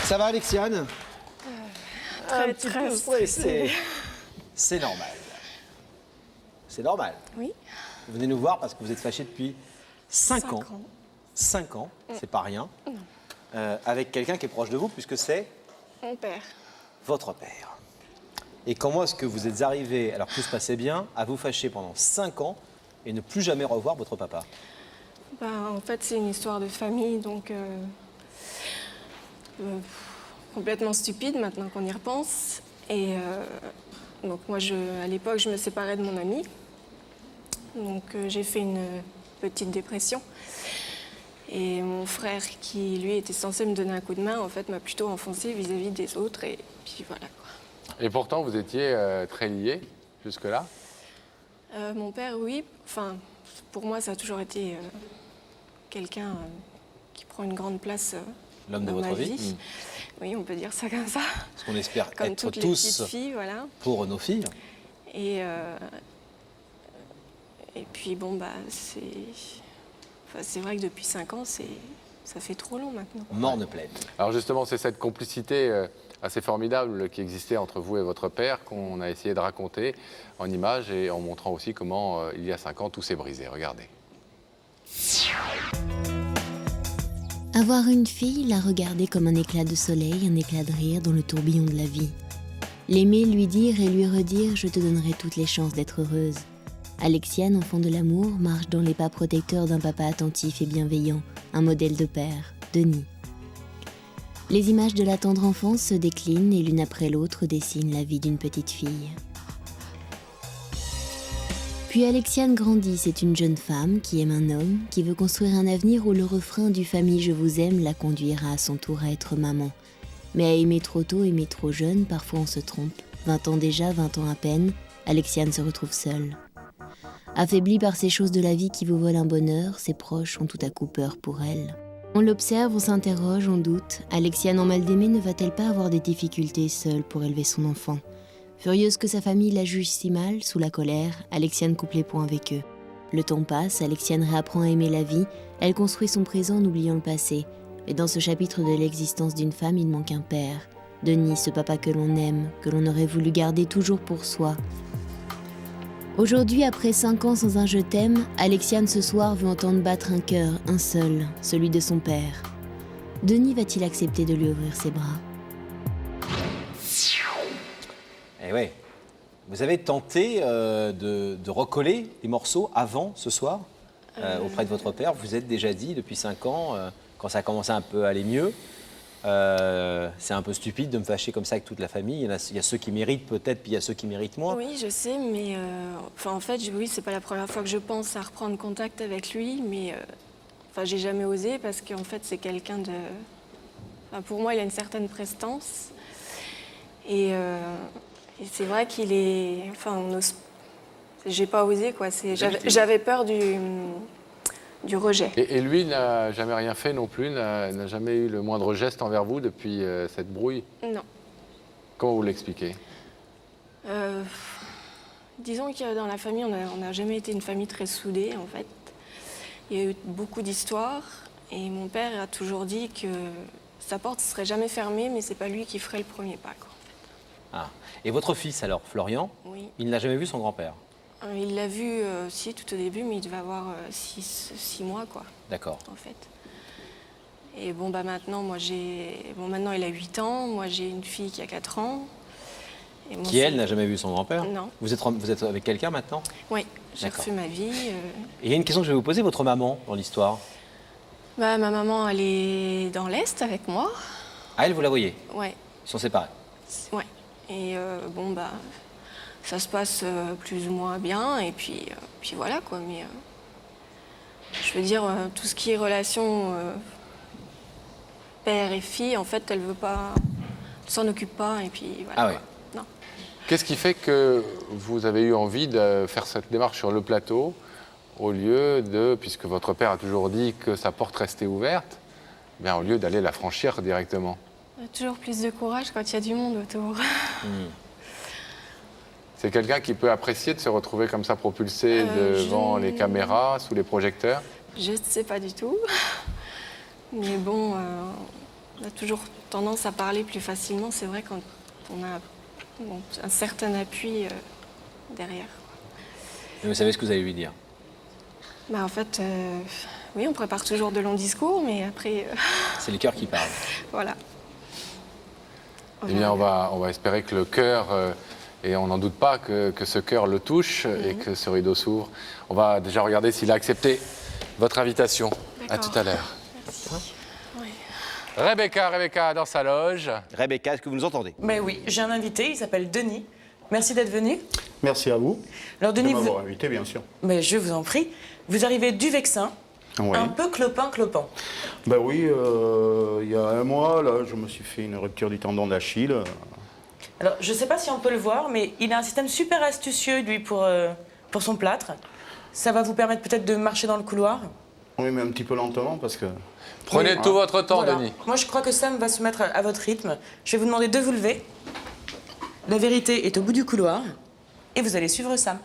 Ça va, Alexiane? Très, Un petit très peu stressée. C'est normal. C'est normal. Oui. Vous venez nous voir parce que vous êtes fâchée depuis 5 ans. 5 ans. 5 ans, c'est pas rien. Avec quelqu'un qui est proche de vous, puisque c'est Mon père. votre père. Et comment est-ce que vous êtes arrivé, alors que tout se passait bien, à vous fâcher pendant 5 ans et ne plus jamais revoir votre papa? En fait, c'est une histoire de famille, donc complètement stupide maintenant qu'on y repense. Et donc moi, à l'époque, je me séparais de mon ami. Donc j'ai fait une petite dépression. Et mon frère, qui lui était censé me donner un coup de main, en fait, m'a plutôt enfoncé vis-à-vis des autres. Et puis voilà quoi. Et pourtant, vous étiez très liés jusque-là? Mon père, oui. Enfin, pour moi, ça a toujours été quelqu'un qui prend une grande place L'homme de dans votre ma vie. Oui, on peut dire ça comme ça. Parce qu'on espère Comme être toutes les tous petites filles, voilà. pour nos filles. Et puis bon, c'est vrai que depuis 5 ans, ça fait trop long maintenant. Morne pleine. Alors justement, c'est cette complicité assez formidable qui existait entre vous et votre père qu'on a essayé de raconter en images et en montrant aussi comment, il y a 5 ans, tout s'est brisé. Regardez. Avoir une fille, la regarder comme un éclat de soleil, un éclat de rire dans le tourbillon de la vie. L'aimer, lui dire et lui redire « je te donnerai toutes les chances d'être heureuse ». Alexiane, enfant de l'amour, marche dans les pas protecteurs d'un papa attentif et bienveillant, un modèle de père, Denis. Les images de la tendre enfance se déclinent et l'une après l'autre dessinent la vie d'une petite fille. Puis Alexiane grandit, c'est une jeune femme qui aime un homme, qui veut construire un avenir où le refrain du « famille je vous aime » la conduira à son tour à être maman. Mais à aimer trop tôt, aimer trop jeune, parfois on se trompe. 20 ans déjà, 20 ans à peine, Alexiane se retrouve seule. Affaiblie par ces choses de la vie qui vous volent un bonheur, ses proches ont tout à coup peur pour elle. On l'observe, on s'interroge, on doute. Alexiane en mal d'aimer ne va-t-elle pas avoir des difficultés seule pour élever son enfant? Furieuse que sa famille la juge si mal, sous la colère, Alexiane coupe les poings avec eux. Le temps passe, Alexiane réapprend à aimer la vie, elle construit son présent en oubliant le passé. Mais dans ce chapitre de l'existence d'une femme, il manque un père. Denis, ce papa que l'on aime, que l'on aurait voulu garder toujours pour soi. Aujourd'hui, après 5 ans sans un « je t'aime », Alexiane ce soir veut entendre battre un cœur, un seul, celui de son père. Denis va-t-il accepter de lui ouvrir ses bras? Eh ouais. Vous avez tenté de recoller les morceaux avant ce soir auprès de votre père. Vous êtes déjà dit depuis 5 ans, quand ça a commencé un peu à aller mieux, c'est un peu stupide de me fâcher comme ça avec toute la famille. Il y a ceux qui méritent peut-être, puis il y a ceux qui méritent moins. Oui, je sais, mais en fait, oui, c'est pas la première fois que je pense à reprendre contact avec lui, mais j'ai jamais osé parce qu'en fait, c'est quelqu'un de... pour moi, il a une certaine prestance. Et c'est vrai qu'il est... j'ai pas osé, quoi. J'avais peur du rejet. Et lui n'a jamais rien fait non plus, n'a jamais eu le moindre geste envers vous depuis cette brouille? Non. Comment vous l'expliquez? Disons que dans la famille, on n'a jamais été une famille très soudée, en fait. Il y a eu beaucoup d'histoires et mon père a toujours dit que sa porte ne serait jamais fermée, mais c'est pas lui qui ferait le premier pas, quoi. Ah. Et votre fils alors, Florian, Oui. il n'a jamais vu son grand-père? Il l'a vu aussi tout au début, mais il devait avoir 6 mois, quoi. D'accord. En fait. Et maintenant, maintenant il a 8 ans, moi j'ai une fille qui a 4 ans. Et Qui, elle, n'a jamais vu son grand-père? Non. Vous êtes avec quelqu'un maintenant? Oui, j'ai D'accord. refait ma vie. Et il y a une question que je vais vous poser, votre maman, dans l'histoire. Ma maman, elle est dans l'Est avec moi. Ah, elle, vous la voyez? Ouais. Ils sont séparés? Ouais. Et ça se passe plus ou moins bien, et puis voilà, quoi. Mais je veux dire, tout ce qui est relation père et fille, en fait, elle veut pas, elle s'en occupe pas, et puis voilà. Ah oui. Non. Qu'est-ce qui fait que vous avez eu envie de faire cette démarche sur le plateau, au lieu de, puisque votre père a toujours dit que sa porte restait ouverte, au lieu d'aller la franchir directement? On a toujours plus de courage quand il y a du monde autour. C'est quelqu'un qui peut apprécier de se retrouver comme ça propulsé devant les caméras, sous les projecteurs? Je ne sais pas du tout. Mais bon, on a toujours tendance à parler plus facilement, c'est vrai, quand on a un certain appui derrière. Mais vous savez ce que vous allez lui dire. Bah, en fait, oui, on prépare toujours de longs discours, mais après, C'est le cœur qui parle. voilà. Eh bien, on va espérer que le cœur, et on n'en doute pas, que ce cœur le touche et que ce rideau s'ouvre. On va déjà regarder s'il a accepté votre invitation. À D'accord. tout à l'heure. Merci. Oui. Rebecca dans sa loge. Rebecca, est-ce que vous nous entendez? Ben oui, j'ai un invité, il s'appelle Denis. Merci d'être venu. Merci à vous Alors de Denis, m'avoir invité, bien sûr. Ben, je vous en prie. Vous arrivez du Vexin, Oui. un peu clopin. Ben oui, il y a un mois, là, je me suis fait une rupture du tendon d'Achille. Alors, je ne sais pas si on peut le voir, mais il a un système super astucieux, lui, pour son plâtre. Ça va vous permettre peut-être de marcher dans le couloir. Oui, mais un petit peu lentement, parce que... Prenez tout votre temps, Voilà. Denis. Moi, je crois que Sam va se mettre à votre rythme. Je vais vous demander de vous lever. La vérité est au bout du couloir. Et vous allez suivre Sam.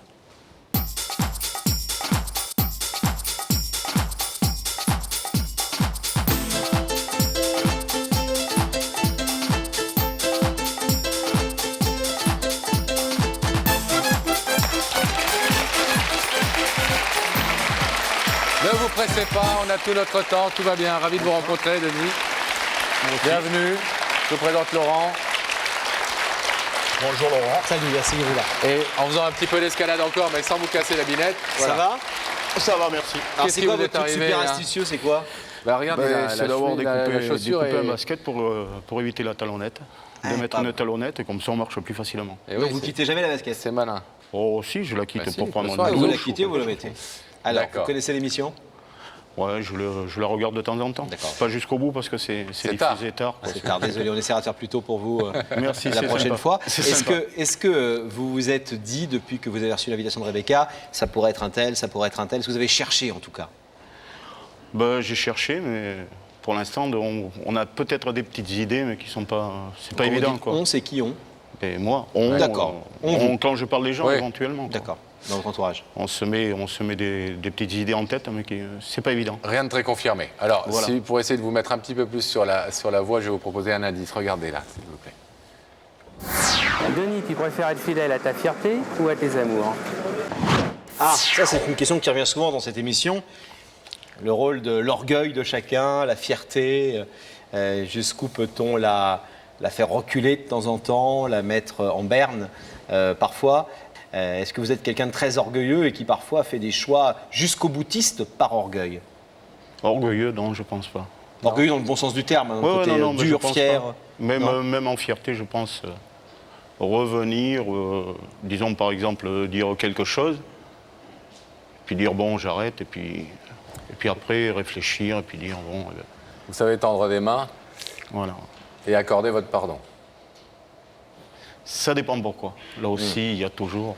Ne vous pressez pas, on a tout notre temps, tout va bien. Ravi de vous rencontrer, Denis. Bienvenue. Je vous présente Laurent. Bonjour Laurent. Salut, merci, là. Et en faisant un petit peu d'escalade encore, mais sans vous casser la binette. Ça va? Ça va, merci. Alors, Qu'est-ce c'est qui quoi vous est votre truc arrivé, super là astucieux, c'est quoi? Bah, regardez, C'est d'avoir la chaussure découpé est... un basket pour éviter la talonnette. De mettre pas une talonnette, et comme ça, on marche plus facilement. Et Donc oui, vous quittez jamais la basket? c'est malin. Oh, si, je la quitte Bah si, pour prendre le une soir, Vous la douche quittez ou vous la quelque mettez? chose. Alors, D'accord. vous connaissez l'émission? Ouais, je la regarde de temps en temps. D'accord. Pas jusqu'au bout, parce que c'est tard. diffusé tard. quoi. C'est tard, désolé, on essaiera de faire plus tôt pour vous Merci, la c'est prochaine sympa. fois. C'est Est-ce sympa. que vous vous êtes dit, depuis que vous avez reçu l'invitation de Rebecca, ça pourrait être un tel, ça pourrait être un tel? Est-ce que vous avez cherché en tout cas? Ben, j'ai cherché, mais pour l'instant, on a peut-être des petites idées, mais qui sont pas... C'est pas Quand vous évident, dites quoi. On, c'est qui on? Et moi, D'accord. quand je parle des gens, Oui. éventuellement. quoi. D'accord, dans votre entourage. On se met des petites idées en tête, mais c'est pas évident. Rien de très confirmé. Alors, Voilà. pour essayer de vous mettre un petit peu plus sur la voie, je vais vous proposer un indice. Regardez là, s'il vous plaît. Denis, tu préfères être fidèle à ta fierté ou à tes amours? Ah, ça c'est une question qui revient souvent dans cette émission. Le rôle de l'orgueil de chacun, la fierté, jusqu'où peut-on la faire reculer de temps en temps, la mettre en berne parfois. Est-ce que vous êtes quelqu'un de très orgueilleux et qui parfois fait des choix jusqu'au boutiste par orgueil? Orgueilleux, non, je pense pas. Orgueilleux dans le bon sens du terme, hein, Ouais, côté non, mais je dur, pense fier. pas. Non. Même en fierté, je pense revenir, disons par exemple, dire quelque chose, puis dire bon, j'arrête, et puis après réfléchir, et puis dire bon, Vous savez tendre des mains voilà. et accorder votre pardon. Ça dépend pourquoi. Là aussi, il y a toujours.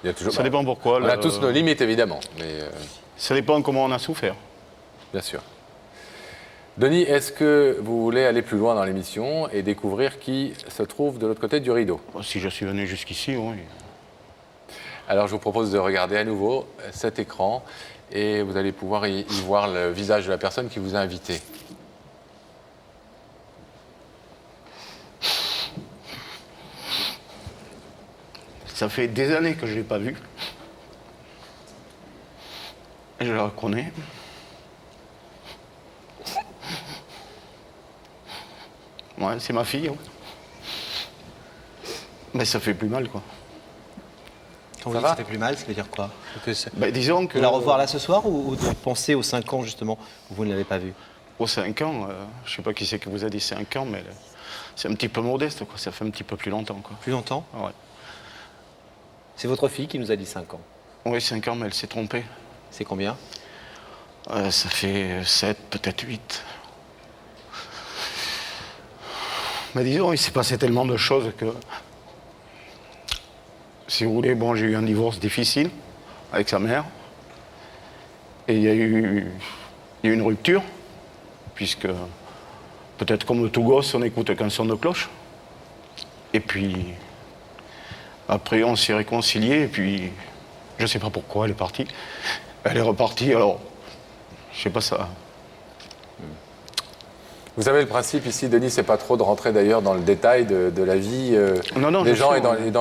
Il y a toujours... Ça dépend pourquoi. On a tous nos limites, évidemment, mais Ça dépend comment on a souffert. bien sûr. Denis, est-ce que vous voulez aller plus loin dans l'émission et découvrir qui se trouve de l'autre côté du rideau? Si je suis venu jusqu'ici, oui. Alors, je vous propose de regarder à nouveau cet écran et vous allez pouvoir y voir le visage de la personne qui vous a invité. Ça fait des années que je ne l'ai pas vue. Et je la reconnais. Ouais, c'est ma fille. Ouais. Mais ça fait plus mal, quoi. Quand vous Ça dites va ça fait plus mal, ça veut dire quoi? Disons que... De la revoir là ce soir ou de penser aux 5 ans justement où vous ne l'avez pas vue? Aux 5 ans, je ne sais pas qui c'est qui vous a dit 5 ans, mais c'est un petit peu modeste, quoi. Ça fait un petit peu plus longtemps, quoi. Plus longtemps? Ouais. C'est votre fille qui nous a dit 5 ans. Oui, 5 ans, mais elle s'est trompée. C'est combien? Ça fait 7, peut-être 8. Mais disons, il s'est passé tellement de choses que... Si vous voulez, bon, j'ai eu un divorce difficile avec sa mère. Et il y a eu une rupture, puisque peut-être comme tout gosse, on n'écoute qu'un son de cloche. Et puis, après, on s'est réconciliés, et puis, je ne sais pas pourquoi, elle est partie. Elle est repartie, alors, je sais pas ça. Vous avez le principe ici, Denis, c'est pas trop de rentrer d'ailleurs dans le détail de la vie Non, des bien gens sûr, et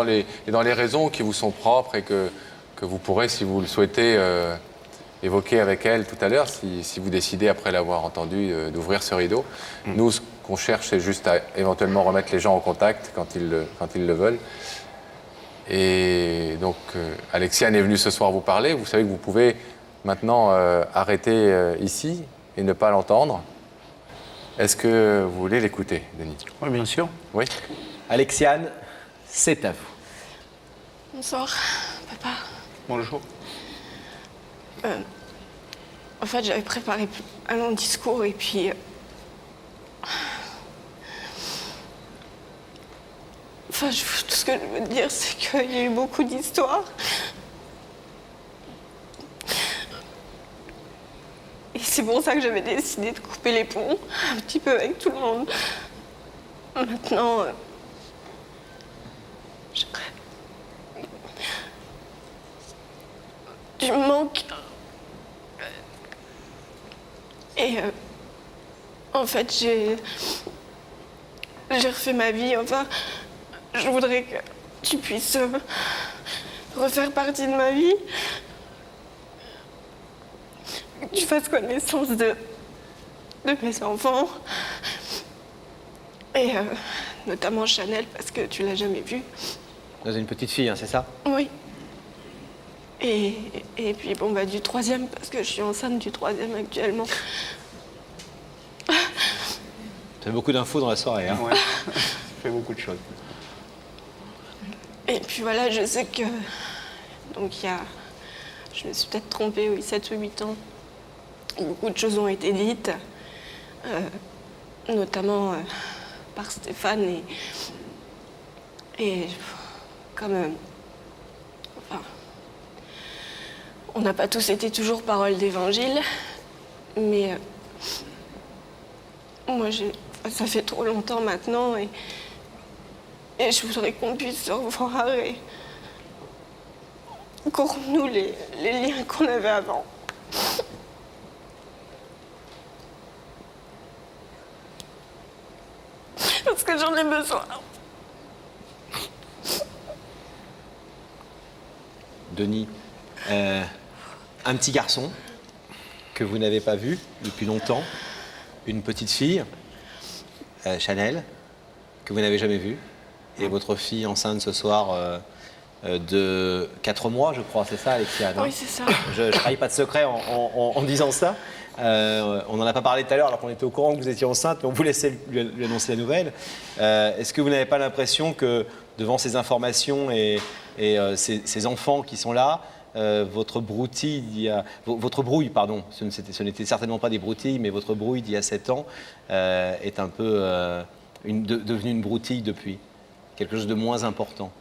dans les raisons qui vous sont propres et que vous pourrez, si vous le souhaitez, évoquer avec elle tout à l'heure, si vous décidez, après l'avoir entendu, d'ouvrir ce rideau. Nous, ce qu'on cherche, c'est juste à éventuellement remettre les gens en contact quand ils le veulent. Et donc, Alexiane est venue ce soir vous parler. Vous savez que vous pouvez maintenant arrêter ici et ne pas l'entendre. Est-ce que vous voulez l'écouter, Denis? Oui, bien sûr. Oui. Alexiane, c'est à vous. Bonsoir, papa. Bonjour. En fait, j'avais préparé un long discours et puis... Enfin, tout ce que je veux dire, c'est qu'il y a eu beaucoup d'histoires. Et c'est pour ça que j'avais décidé de couper les ponts, un petit peu avec tout le monde. Maintenant, tu me manques. Et en fait, j'ai refait ma vie. Enfin, je voudrais que tu puisses refaire partie de ma vie. Que tu fasses connaissance de mes enfants. Et notamment Chanel, parce que tu l'as jamais vue. Vous avez une petite fille, hein, c'est ça? Oui. Et puis, bon, bah, du troisième, parce que je suis enceinte du troisième actuellement. Vous avez beaucoup d'infos dans la soirée. Hein. Ouais. Ça fait beaucoup de choses. Et puis voilà, je sais que... Donc il y a... Je me suis peut-être trompée, oui, 7 ou 8 ans. Beaucoup de choses ont été dites, notamment par Stéphane et comme... enfin, on n'a pas tous été toujours parole d'évangile, mais moi, ça fait trop longtemps maintenant et je voudrais qu'on puisse se revoir et qu'on renoue les liens qu'on avait avant. Parce que j'en ai besoin. Denis, un petit garçon que vous n'avez pas vu depuis longtemps, une petite fille, Chanel, que vous n'avez jamais vue, et votre fille enceinte ce soir de 4 mois, je crois, c'est ça, Alexiane? Oui, c'est ça. Je ne trahis pas de secret en disant ça. On n'en a pas parlé tout à l'heure alors qu'on était au courant que vous étiez enceinte, mais on vous laissait lui annoncer la nouvelle. Est-ce que vous n'avez pas l'impression que devant ces informations et ces enfants qui sont là, votre brouille, pardon, ce n'était certainement pas des broutilles, mais votre brouille d'il y a 7 ans est un peu devenue une broutille depuis, quelque chose de moins important?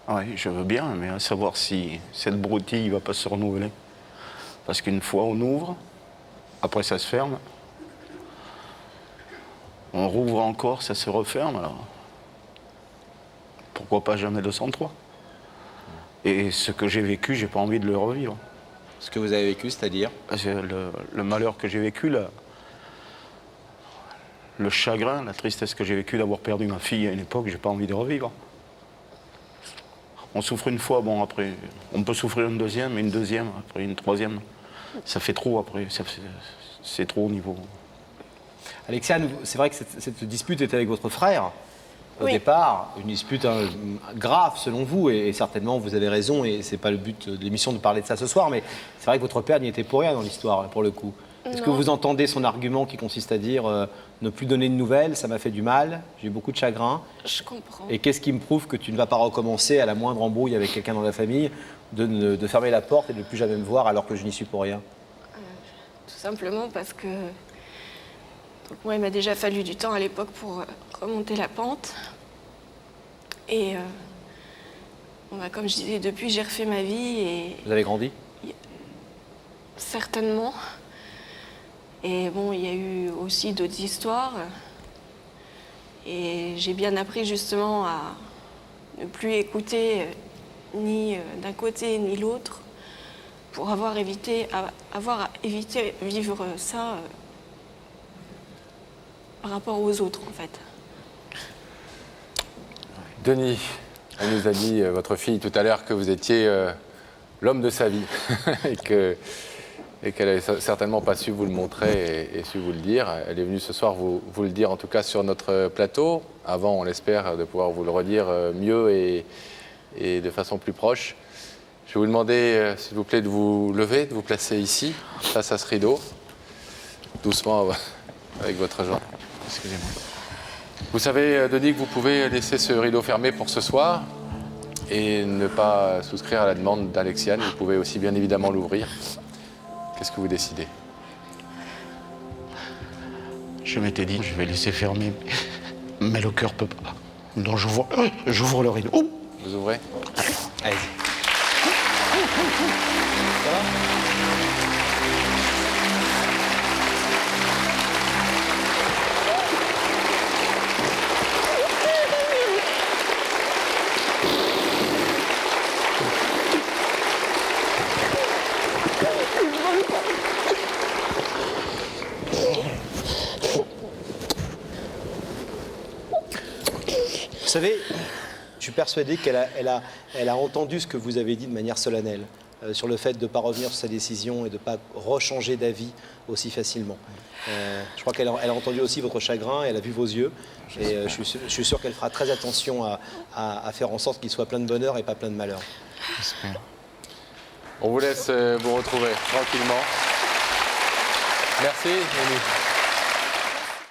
Oui, je veux bien, mais à savoir si cette broutille ne va pas se renouveler. Parce qu'une fois on ouvre, après ça se ferme. On rouvre encore, ça se referme, alors pourquoi pas jamais 203? Et ce que j'ai vécu, j'ai pas envie de le revivre. Ce que vous avez vécu, c'est-à-dire? Le malheur que j'ai vécu, le chagrin, la tristesse que j'ai vécu d'avoir perdu ma fille à une époque, j'ai pas envie de revivre. On souffre une fois, bon après, on peut souffrir une deuxième, après une troisième. Ça fait trop après, c'est trop au niveau. Alexiane, c'est vrai que cette dispute était avec votre frère au Oui. départ, une dispute grave selon vous, et certainement vous avez raison, et c'est pas le but de l'émission de parler de ça ce soir, mais c'est vrai que votre père n'y était pour rien dans l'histoire, pour le coup. Est-ce que Non. vous entendez son argument qui consiste à dire ne plus donner de nouvelles, ça m'a fait du mal, j'ai eu beaucoup de chagrin, Je comprends. et qu'est-ce qui me prouve que tu ne vas pas recommencer à la moindre embrouille avec quelqu'un dans la famille de fermer la porte et de ne plus jamais me voir alors que je n'y suis pour rien? Tout simplement parce que... Donc moi, il m'a déjà fallu du temps à l'époque pour remonter la pente. Et bon, bah, comme je disais, depuis, j'ai refait ma vie et Vous avez grandi? certainement. Et bon, il y a eu aussi d'autres histoires. Et j'ai bien appris justement à ne plus écouter ni d'un côté ni l'autre pour avoir évité vivre ça par rapport aux autres, en fait. Denis, elle nous a dit, votre fille, tout à l'heure, que vous étiez l'homme de sa vie et qu'elle n'avait certainement pas su vous le montrer et su vous le dire. Elle est venue ce soir vous le dire, en tout cas sur notre plateau. Avant, on l'espère, de pouvoir vous le redire mieux et de façon plus proche. Je vais vous demander, s'il vous plaît, de vous lever, de vous placer ici, face à ce rideau, doucement avec votre jambe. Excusez-moi. Vous savez, Denis, que vous pouvez laisser ce rideau fermé pour ce soir et ne pas souscrire à la demande d'Alexiane. Vous pouvez aussi bien évidemment l'ouvrir. Qu'est-ce que vous décidez? Je m'étais dit, je vais laisser fermer, mais le cœur peut pas. Donc j'ouvre le rideau. Oh, Vous ouvrez? Allez-y. Ça va? Vous savez, je suis persuadé qu'elle a entendu ce que vous avez dit de manière solennelle sur le fait de ne pas revenir sur sa décision et de ne pas rechanger d'avis aussi facilement. Je crois qu'elle a entendu aussi votre chagrin, elle a vu vos yeux et je suis sûr qu'elle fera très attention à faire en sorte qu'il soit plein de bonheur et pas plein de malheur. J'espère. On vous laisse vous retrouver tranquillement. Merci, Denis.